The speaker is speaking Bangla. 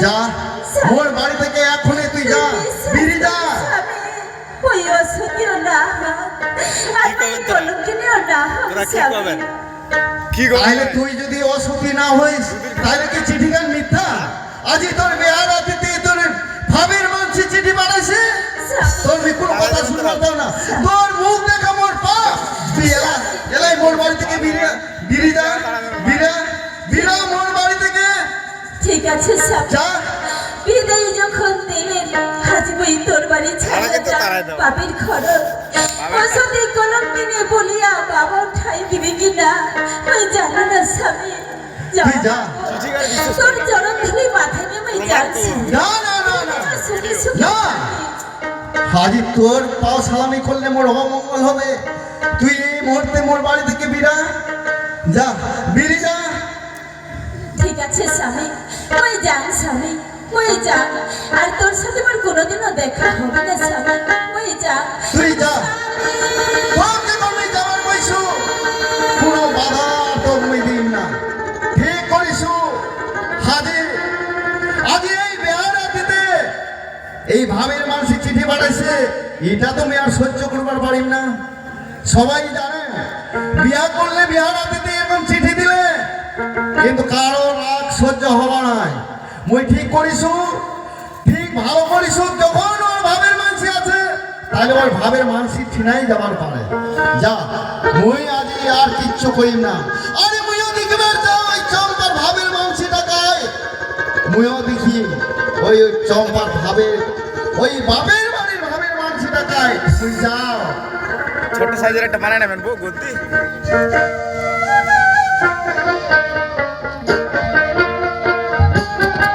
যা মোর বাড়ি থেকে এখনই তুই যা বেরিয়ে যা। ওই অসুখীও না আর কলঙ্কিনীও না কি তাহলে তুই যদি অসুখী না হইস তাহলে কি চিঠিখান মিথ্যা? আজি তোর বিয়ার রাতে তোর ভাবের মানুষে চিঠি পাঠাইছে, তোর কোনো কথা শুনতে দাও না, তোর মুখ দেখা মোর পাপ। তুই এলাই মোর বাড়ি থেকে বেরিয়ে যা, বিরা মোর বাড়ি থেকে। ঠিক আছে যা। বিদায় যখন দিলেন হাজবই তোর বাড়ি ছাড়া পাপের খরচ অসতি কলঙ্কিনী বলিয়া বাবা ঠাই দিবে কিনা ওই জানো না স্বামী। তোর চরণ ধরে মাথায় নেমে যাচ্ছে। হাজি তোর পাও সালামি করলে মোর অমঙ্গল হবে। তুই এই মুহূর্তে মোর বাড়ি থেকে বিরা যা, বেরিয়ে যা। ঠিক আছে স্বামী, ওই যান স্বামী, ওই যান। আর তোর সাথে আমার কোনোদিনও দেখা হবে না স্বামী, ওই যা। তুই যা, তোকে আমি যাবার কইছু, কোনো বাধা তোর মুই দিন না। ঠিক করিছু হাজি, আজি এই বেহারা দিতে এই ভাবের মানুষের চিঠি পাঠাইছে, এটা তো আমি আর সহ্য করবার পারিম না। সবাই জানে বিয়া করলে বিহারা দিতে এরকম চিঠি দিলে কিন্তু কারো রাগ সহ্য হবা নাই। মুই ঠিক করিছু, ঠিক ভালো করিছু। যখন ওর ভাবের মানসি আছে তাহলে ওর ভাবের মানসি ঠিনাই যাবার পারে। যা, মুই আজি আর কিচ্ছু করিম না। আরে মুইও দেখবার যাও ওই চম্পার ভাবের মানসি টাকায়, মুইও দেখি ওই চম্পার ভাবের ওই বাপের বাড়ির ভাবের মানসি টাকায়। তুই যাও। ছোট সাইজের একটা বানায় নেবেন বউ গদ্দি।